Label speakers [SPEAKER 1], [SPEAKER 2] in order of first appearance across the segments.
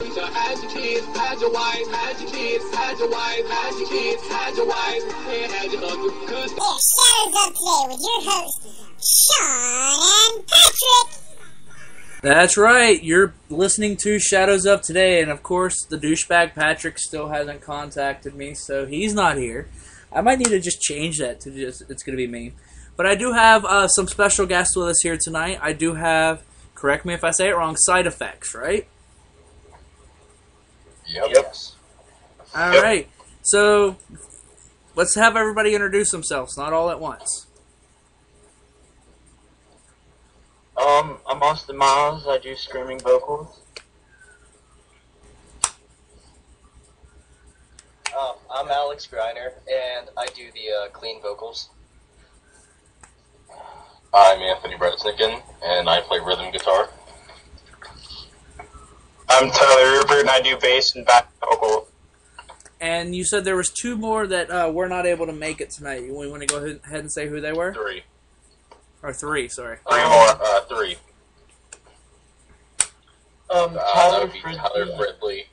[SPEAKER 1] So had your kids, had your wife, had your kids, had your wife, had your kids, had your wife, and had your husband. Cause
[SPEAKER 2] Shadows Up today with your hosts, Sean and Patrick.
[SPEAKER 3] That's right. You're listening to Shadows Up today, and of course, the douchebag Patrick still hasn't contacted me, so he's not here. I might need to just change that to just it's going to be me. But I do have some special guests with us here tonight. I do have, correct me if I say it wrong, Side Effects, right?
[SPEAKER 4] Yep.
[SPEAKER 3] All right. So let's have everybody introduce themselves, not all at once.
[SPEAKER 4] I'm Austin Miles. I do screaming vocals.
[SPEAKER 5] I'm Alex Greiner, and I do the clean vocals.
[SPEAKER 6] I'm Anthony Brettsnicken, and I play rhythm guitar.
[SPEAKER 4] I'm Tyler Rupert, and I do bass and back vocal.
[SPEAKER 3] And you said there was two more that were not able to make it tonight. You want to go ahead and say who they were?
[SPEAKER 6] Three.
[SPEAKER 3] Or three, sorry.
[SPEAKER 6] Three more. Three. That
[SPEAKER 4] Tyler
[SPEAKER 6] would be Tyler Fridley.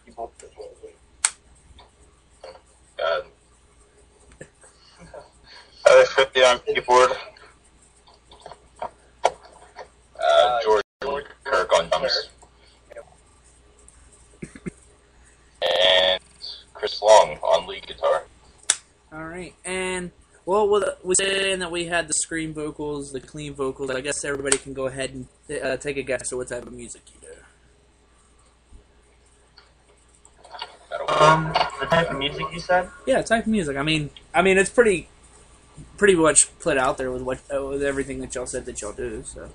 [SPEAKER 4] Tyler Fridley on keyboard.
[SPEAKER 6] George Kirk on drums. And Chris Long on lead guitar.
[SPEAKER 3] All right, and well, with saying that we had the scream vocals, the clean vocals, I guess everybody can go ahead and take a guess at what type of music you do.
[SPEAKER 4] The type of music you said?
[SPEAKER 3] Yeah, type of music. I mean, it's pretty much put out there with with everything that y'all said that y'all do. So.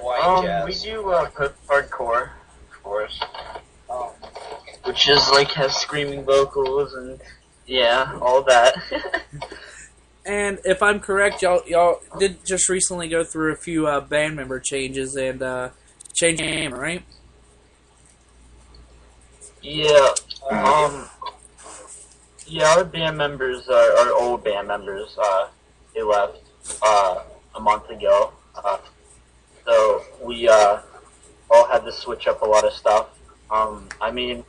[SPEAKER 5] White jazz.
[SPEAKER 4] We do hardcore, of course, which is like has screaming vocals and yeah, all that.
[SPEAKER 3] And if I'm correct, y'all did just recently go through a few band member changes and change the name, right?
[SPEAKER 4] Yeah. Yeah, our band members, our old band members, they left a month ago. So we all had to switch up a lot of stuff. I mean,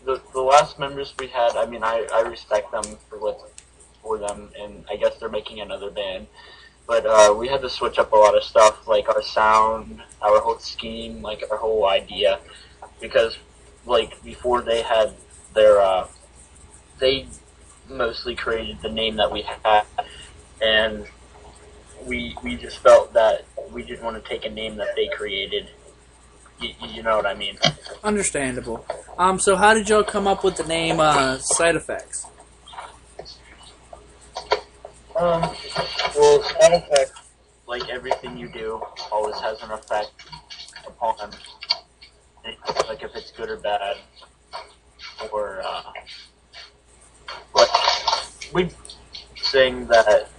[SPEAKER 4] the last members we had, I mean, I respect them for them, and I guess they're making another band. But we had to switch up a lot of stuff, like our sound, our whole scheme, like our whole idea, because like before they had their, they mostly created the name that we had, and we just felt that we didn't want to take a name that they created. You know what I mean?
[SPEAKER 3] Understandable. So how did y'all come up with the name Side Effects?
[SPEAKER 4] Well, side effect, like everything you do, always has an effect upon them. Like if it's good or bad, or like we sing that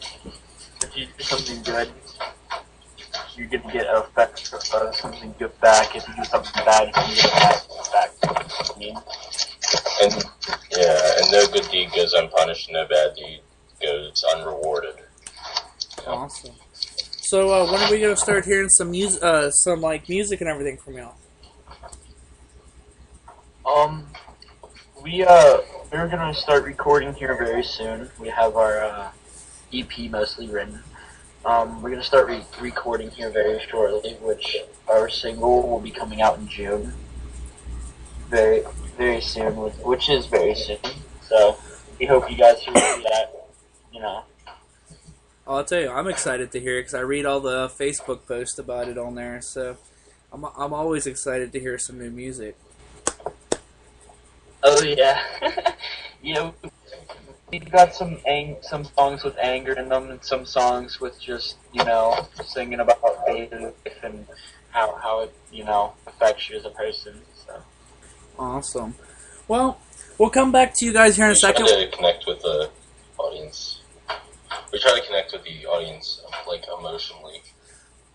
[SPEAKER 4] if you do something good, you're gonna get an effect of something good back. If you do something bad, you're gonna get a bad back. I mean,
[SPEAKER 6] And no good deed goes unpunished, no bad deed goes unrewarded.
[SPEAKER 3] Awesome. So when are we gonna start hearing some music, music and everything from y'all?
[SPEAKER 4] We're gonna start recording here very soon. We have our EP mostly written. We're gonna start recording here very shortly, which our single will be coming out in June. Very, very soon, which is very soon. So we hope you guys hear that. You know.
[SPEAKER 3] I'll tell you, I'm excited to hear it because I read all the Facebook posts about it on there. So I'm always excited to hear some new music.
[SPEAKER 4] Oh yeah, yeah. We've got some songs with anger in them, and some songs with just singing about daily life and how it affects you as a person. So
[SPEAKER 3] awesome. Well, we'll come back to you guys here in a second.
[SPEAKER 6] We try to connect with the audience. We try to connect with the audience, like emotionally.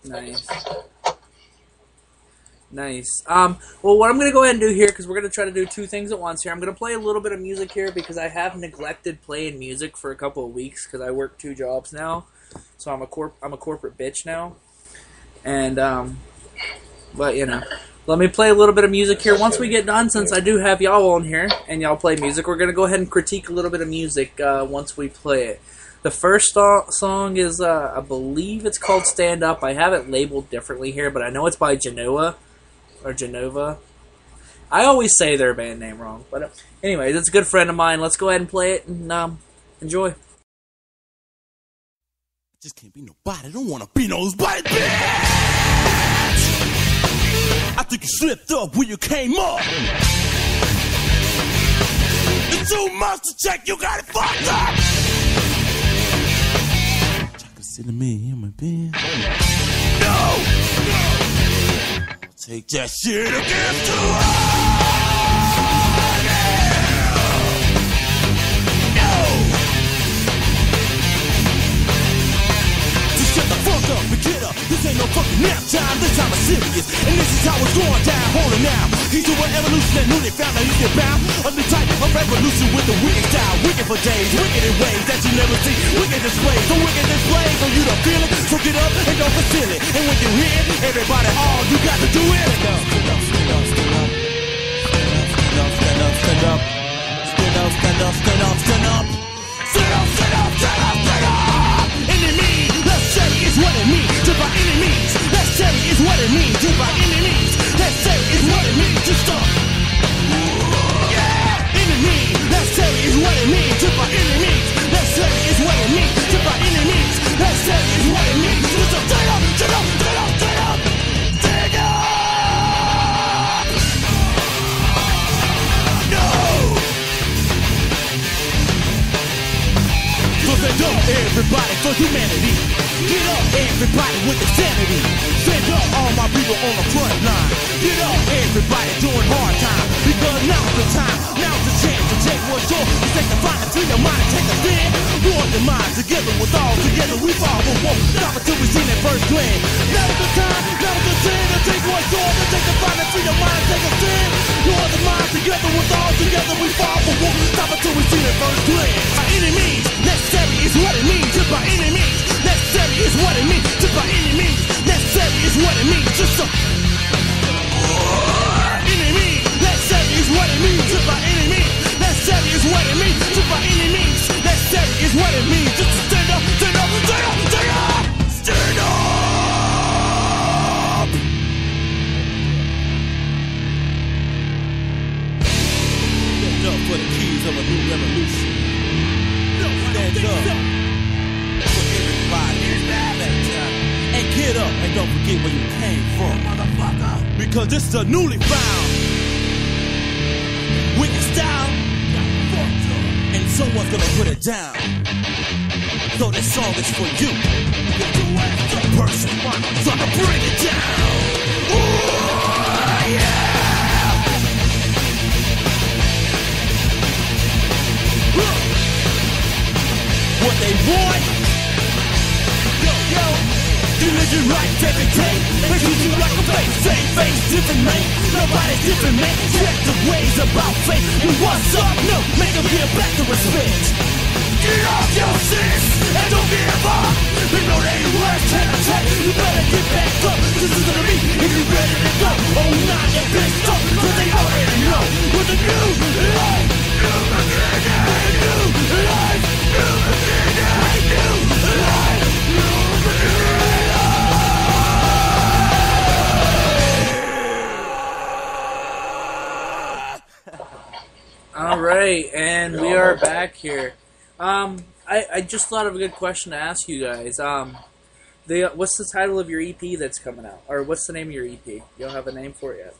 [SPEAKER 3] Nice. Nice. Well, what I'm going to go ahead and do here, because we're going to try to do two things at once here. I'm going to play a little bit of music here because I have neglected playing music for a couple of weeks because I work 2 jobs now. So I'm a corporate bitch now. And, but, let me play a little bit of music here. Once we get done, since I do have y'all on here and y'all play music, we're going to go ahead and critique a little bit of music once we play it. The first song is, I believe it's called Stand Up. I have it labeled differently here, but I know it's by Genova. I always say their band name wrong. But anyways, it's a good friend of mine. Let's go ahead and play it and enjoy.
[SPEAKER 7] Just can't be nobody. Don't want to be nobody, bitch. I think you slipped up when you came up. The 2 months to check, you got it fucked up. Consider me in my bed. No! I'll take that shit against you. Shut the fuck up and get up. This ain't no fucking nap time. This time is serious. And this is how it's going down. Hold it now. He's doing evolution and newly found that he's bound. Of the type of revolution with the wicked style. Wicked for days. Wicked in ways that you never see. Wicked displays. So wicked displays. So you don't feel it. So get up and don't conceal it. And when you hear it, everybody, all you got to do is stand up, stand up, stand up, stand up. Stand up, stand up, stand up. Stand up, stand up, stand up, stand up. Stand up, stand up, stand up, stand up. Enemy, let's say is what it means to fight enemies. Let's say is what it means to fight enemies. Let's say is what it means to stop. Yeah, enemy, let's say is what it means to fight enemies. Let's say is what it means to fight enemies. Let's say is what it means to stop. Stand up, stand up, stand up, stand up, stand up. No. So stand up, everybody, for humanity. Get up, everybody, with the sanity. Stand up, all my people on the front line. Get up, everybody, doing hard time. Because now's the time, now's the chance to take what's yours. You take the fight and free your mind and take a stand. War the mind together with all together. We fall, but won't stop until we see that first glance. Now's the time, now's the chance to take what's yours. To take the fight and free your mind and take a stand. War the mind together with all together. We fall, but won't stop until we see that first glance. Our enemies, necessary is what it means to fight enemies. Necessary is what it means to fight enemies. Necessary is what it means just to enemy. Necessary is what it means to fight enemies. Necessary is what it means to fight enemies. Necessary is what it means just to stand up, stand up, stand up, stand up, stand up. Stand up for the keys of a new revolution. Stand up. And get up and don't forget where you came from, motherfucker. Because this is a newly found wicked style, and someone's gonna put it down. So this song is for you, the person trying to bring it down. Ooh, yeah. What they want? Religion right every day. They treat you like a face. Same face, different name. Nobody's different, man. Check the ways about faith. And what's up? No, make them give back the respect. Get off your sins and don't give up. You know they work, can't attack. You better get back up. This is gonna be if you ready to go. Oh, not your best stuff. Cause they already know. With the new life, new beginning. New life, new beginning. New life, new beginning.
[SPEAKER 3] All right, and we are back here. I just thought of a good question to ask you guys. What's the title of your EP that's coming out, or what's the name of your EP? You don't have a name for it yet.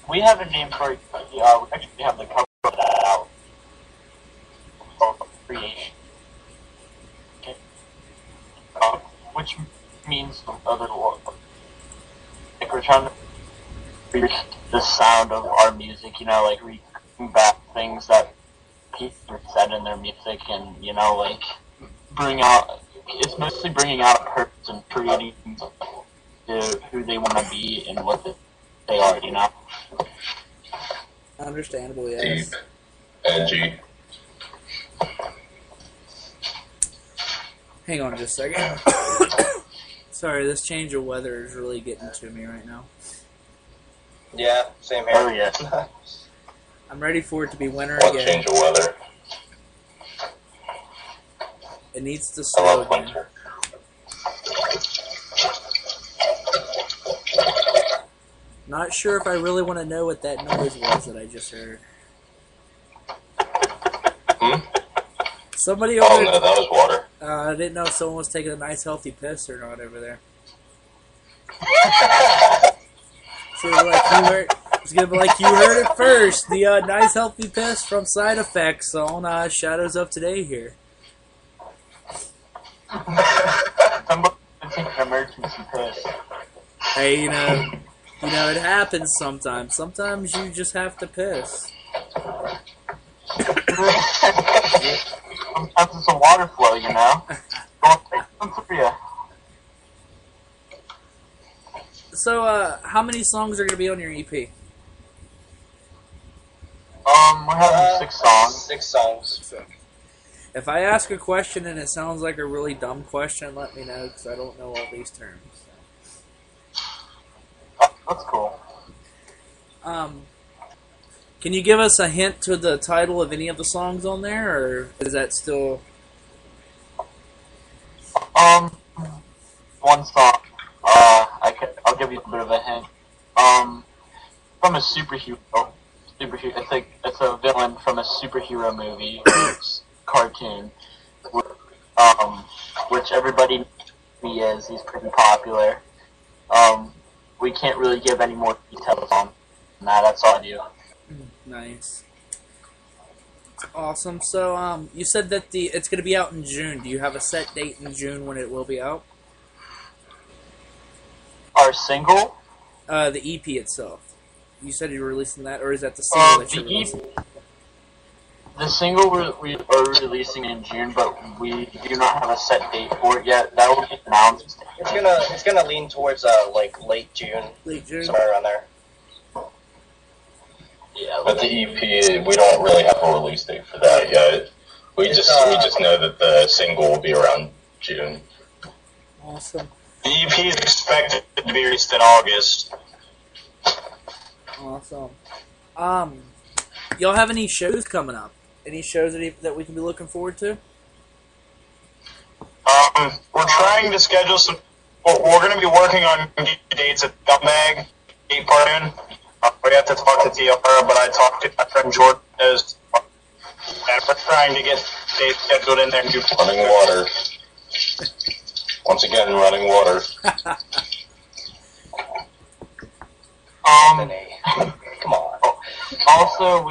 [SPEAKER 4] We have a name for it. We actually have the cover of that out. Creation. Okay. Which means other like we're trying to the sound of our music, you know, like we bring back things that people said in their music, and you know, like it's mostly bringing out a person, creating who they want to be and what they are, you know.
[SPEAKER 3] Understandable, yes.
[SPEAKER 6] Deep, edgy.
[SPEAKER 3] Hang on just a second. Sorry, this change of weather is really getting to me right now.
[SPEAKER 5] Yeah, same here.
[SPEAKER 4] Oh, yeah.
[SPEAKER 3] I'm ready for it to be winter
[SPEAKER 6] What
[SPEAKER 3] again.
[SPEAKER 6] change of weather?
[SPEAKER 3] It needs to
[SPEAKER 6] I
[SPEAKER 3] snow
[SPEAKER 6] love
[SPEAKER 3] again.
[SPEAKER 6] winter.
[SPEAKER 3] Not sure if I really want to know what that noise was that I just heard. Somebody over
[SPEAKER 6] Oh
[SPEAKER 3] there.
[SPEAKER 6] no, that was water.
[SPEAKER 3] I didn't know if someone was taking a nice healthy piss or not over there. So like you heard, it's gonna be like you heard it first. The nice healthy piss from Side Effects on Shadows of Today here.
[SPEAKER 4] Somebody take an emergency piss.
[SPEAKER 3] Hey, you know, it happens sometimes. Sometimes you just have to piss.
[SPEAKER 4] Sometimes it's a water flow, you know. Don't take them for you.
[SPEAKER 3] So, how many songs are gonna be on your EP?
[SPEAKER 4] We're having 6 songs.
[SPEAKER 5] 6 songs.
[SPEAKER 3] If I ask a question and it sounds like a really dumb question, let me know because I don't know all these terms.
[SPEAKER 4] Oh, that's cool.
[SPEAKER 3] Can you give us a hint to the title of any of the songs on there, or is that still?
[SPEAKER 4] One song. I'll give you a bit of a hint. From a superhero. It's a villain from a superhero movie, cartoon, which everybody knows who he is. He's pretty popular. We can't really give any more details on that. That's all I do.
[SPEAKER 3] Nice. Awesome. So, you said that it's going to be out in June. Do you have a set date in June when it will be out?
[SPEAKER 4] Our single?
[SPEAKER 3] The EP itself. You said you were releasing that, or is that the single that you're releasing?
[SPEAKER 4] The single we are releasing in June, but we do not have a set date for it yet. That will be announced.
[SPEAKER 5] It's gonna lean towards like late June.
[SPEAKER 3] Late June?
[SPEAKER 5] Somewhere around there.
[SPEAKER 4] Yeah,
[SPEAKER 6] But the EP, we don't really have a release date for that yet. We just know that the single will be around June.
[SPEAKER 3] Awesome.
[SPEAKER 8] The EP is expected to be released in August.
[SPEAKER 3] Awesome. Y'all have any shows coming up? Any shows that we can be looking forward to?
[SPEAKER 8] We're trying to schedule some. We're going to be working on dates at Gumbag, 8 Parton. We have to talk to TLR, but I talked to my friend Jordan, and we're trying to get dates scheduled in there.
[SPEAKER 6] Running water. Once again, running water.
[SPEAKER 5] Come on.
[SPEAKER 4] Also,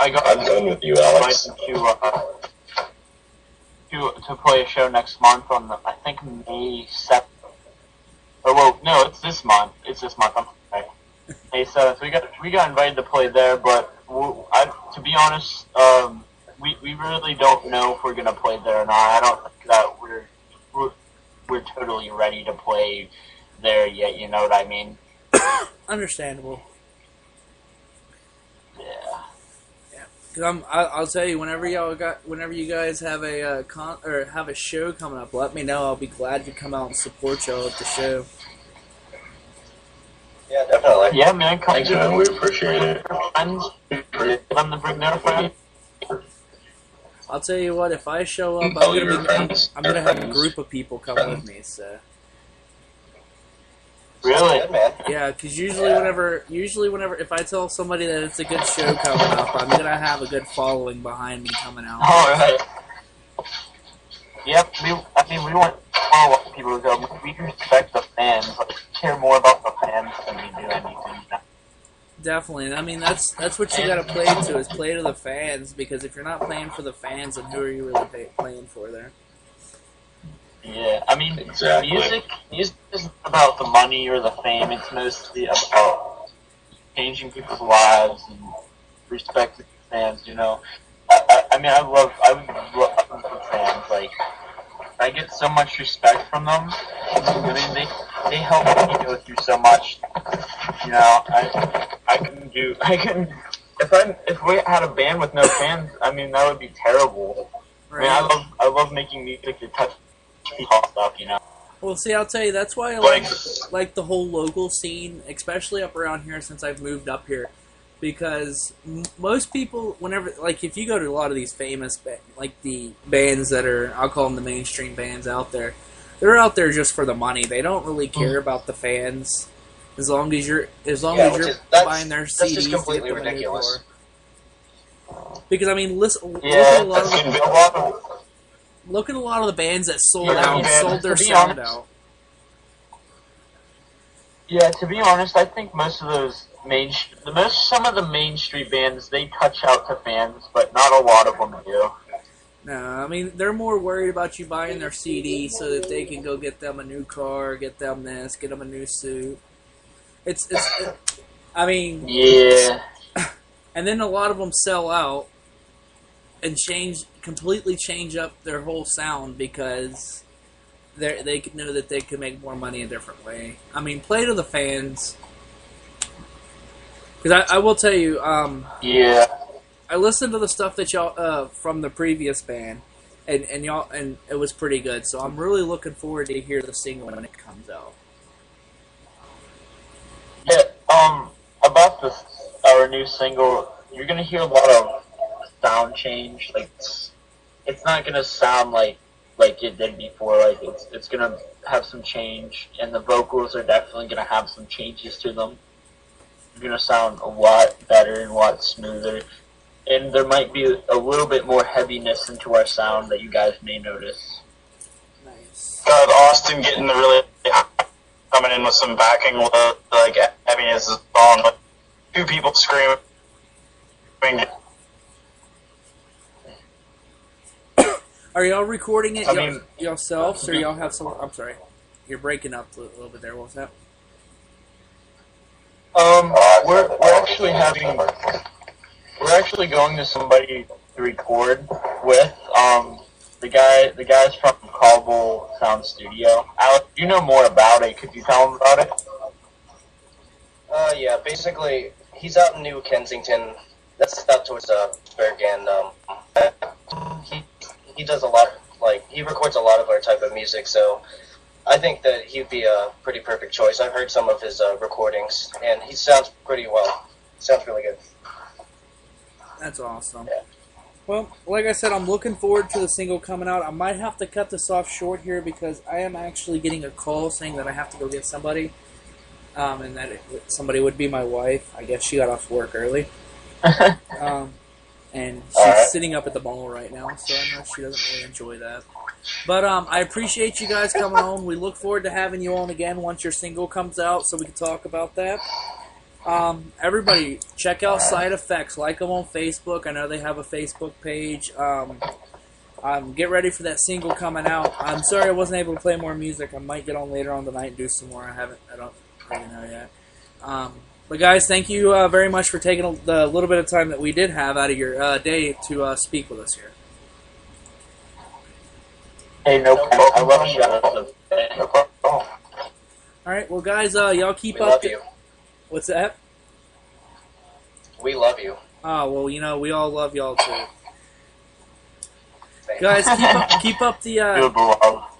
[SPEAKER 6] I'm done with you, Alex.
[SPEAKER 4] to play a show next month on I think May 7th. Oh well, no, it's this month. I'm sorry. May 7th. We got invited to play there, but to be honest, we really don't know if we're gonna play there or not. I don't think that we're totally ready to play there yet. You know what I mean?
[SPEAKER 3] Understandable.
[SPEAKER 4] Yeah.
[SPEAKER 3] Cause I'll tell you, whenever you guys have a have a show coming up, let me know. I'll be glad to come out and support y'all at the show.
[SPEAKER 5] Yeah, definitely.
[SPEAKER 4] Yeah, man. Come
[SPEAKER 6] Thanks, man. We appreciate it.
[SPEAKER 4] friends. Them to bring their friends.
[SPEAKER 3] I'll tell you what, if I show up,
[SPEAKER 6] Tell your friends.
[SPEAKER 3] I'm gonna
[SPEAKER 6] Their
[SPEAKER 3] have a
[SPEAKER 6] friends.
[SPEAKER 3] group of people come with me. So
[SPEAKER 4] Really?
[SPEAKER 5] Good, man.
[SPEAKER 3] yeah, because usually whenever if I tell somebody that it's a good show coming up, I'm gonna have a good following behind me coming out.
[SPEAKER 4] All right. Yep. We want a lot of people to go. We respect the fans. Like, we care more about the fans than we do anything.
[SPEAKER 3] Definitely. I mean, that's what you gotta play to, is play to the fans, because if you're not playing for the fans, then who are you really playing for there?
[SPEAKER 4] Yeah, I mean,
[SPEAKER 6] Exactly.
[SPEAKER 4] music isn't about the money or the fame. It's mostly about changing people's lives and respecting fans. You know, I would love fans. Like, I get so much respect from them. I mean, they help me go through so much. You know, if we had a band with no fans, I mean, that would be terrible. I mean,
[SPEAKER 3] Right.
[SPEAKER 4] I love love making music to touch people stuff, you know.
[SPEAKER 3] Well, see, I'll tell you, that's why I like the whole local scene, especially up around here since I've moved up here. Because most people, whenever, like, if you go to a lot of these famous, like, the bands that are, I'll call them the mainstream bands out there, they're out there just for the money. They don't really care about the fans. As long as you're buying their CDs.
[SPEAKER 5] That's just completely ridiculous.
[SPEAKER 3] Because, I mean, listen, look
[SPEAKER 8] Yeah,
[SPEAKER 3] at a lot of
[SPEAKER 8] that's
[SPEAKER 3] the...
[SPEAKER 8] gonna be a lot of.
[SPEAKER 3] Look at a lot of the bands that sold
[SPEAKER 4] Yeah,
[SPEAKER 3] out,
[SPEAKER 4] man,
[SPEAKER 3] sold their
[SPEAKER 4] to be
[SPEAKER 3] sound
[SPEAKER 4] honest-
[SPEAKER 3] out.
[SPEAKER 4] Yeah, to be honest, I think most of those some of the Main Street bands, they touch out to fans, but not a lot of them do.
[SPEAKER 3] No, I mean, they're more worried about you buying their CD so that they can go get them a new car, get them this, get them a new suit. I mean...
[SPEAKER 4] Yeah.
[SPEAKER 3] And then a lot of them sell out and completely change up their whole sound because they know that they can make more money a different way. I mean, play to the fans. Because I will tell you,
[SPEAKER 4] Yeah.
[SPEAKER 3] I listened to the stuff that y'all from the previous band, and it was pretty good. So I'm really looking forward to hear the single when it comes out.
[SPEAKER 4] Yeah, about our new single, you're gonna hear a lot of sound change. Like, it's not gonna sound like it did before. Like, it's gonna have some change, and the vocals are definitely gonna have some changes to them. They're gonna sound a lot better and a lot smoother, and there might be a little bit more heaviness into our sound that you guys may notice.
[SPEAKER 3] Nice.
[SPEAKER 8] God, Austin getting the really coming in with some backing, like heaviness is on. Like, two people screaming.
[SPEAKER 3] Are y'all recording it
[SPEAKER 8] I mean-
[SPEAKER 3] yourselves, or y'all have some? I'm sorry, you're breaking up a little bit there. What was that?
[SPEAKER 4] We're actually going to somebody to record with. The guys from Cobble Sound Studio. Alex, you know more about it. Could you tell them about it?
[SPEAKER 5] Yeah, basically, he's out in New Kensington. That's out towards Berg, and he does a lot. Like, he records a lot of our type of music, so I think that he'd be a pretty perfect choice. I've heard some of his recordings, and he sounds pretty well. Sounds really good.
[SPEAKER 3] That's awesome.
[SPEAKER 5] Yeah.
[SPEAKER 3] Well, like I said, I'm looking forward to the single coming out. I might have to cut this off short here because I am actually getting a call saying that I have to go get somebody, and that somebody would be my wife. I guess she got off work early, and she's sitting up at the mall right now, so I know she doesn't really enjoy that. But I appreciate you guys coming on. We look forward to having you on again once your single comes out so we can talk about that. Everybody, check out Side Effects. Like them on Facebook. I know they have a Facebook page. Get ready for that single coming out. I'm sorry I wasn't able to play more music. I might get on later on tonight and do some more. I don't really know yet. But guys, thank you very much for taking the little bit of time that we did have out of your day to speak with us here.
[SPEAKER 4] Hey, no problem. I love Shadows.
[SPEAKER 6] No problem.
[SPEAKER 3] All right, well, guys, y'all keep
[SPEAKER 5] We
[SPEAKER 3] up.
[SPEAKER 5] love you.
[SPEAKER 3] What's that?
[SPEAKER 5] We love you.
[SPEAKER 3] Oh, well, you know, we all love y'all too.
[SPEAKER 5] Thanks.
[SPEAKER 3] Guys, keep up the
[SPEAKER 4] Good love.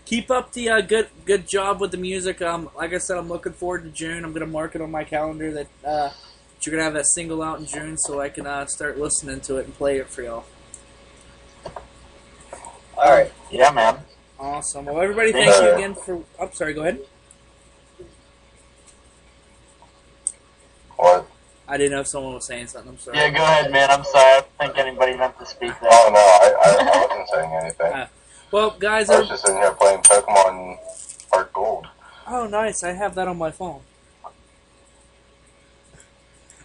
[SPEAKER 3] keep up the good job with the music. Like I said, I'm looking forward to June. I'm gonna mark it on my calendar that you're gonna have that single out in June, so I can start listening to it and play it for y'all.
[SPEAKER 5] All right.
[SPEAKER 4] Yeah, man.
[SPEAKER 3] Awesome. Well, everybody, thank you again for. I'm sorry. Go ahead.
[SPEAKER 6] What?
[SPEAKER 3] I didn't know if someone was saying something. I'm sorry.
[SPEAKER 4] Yeah, go ahead, man. I'm sorry. I don't think anybody meant to speak there.
[SPEAKER 6] Oh, no, I wasn't saying anything.
[SPEAKER 3] Well, guys.
[SPEAKER 6] I was just sitting here playing Pokemon Heart Gold.
[SPEAKER 3] Oh, nice. I have that on my phone.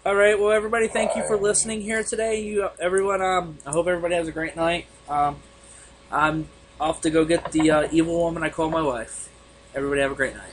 [SPEAKER 3] All right. Well, everybody, thank you for listening here today. Everyone. I hope everybody has a great night. I'm off to go get the evil woman I call my wife. Everybody have a great night.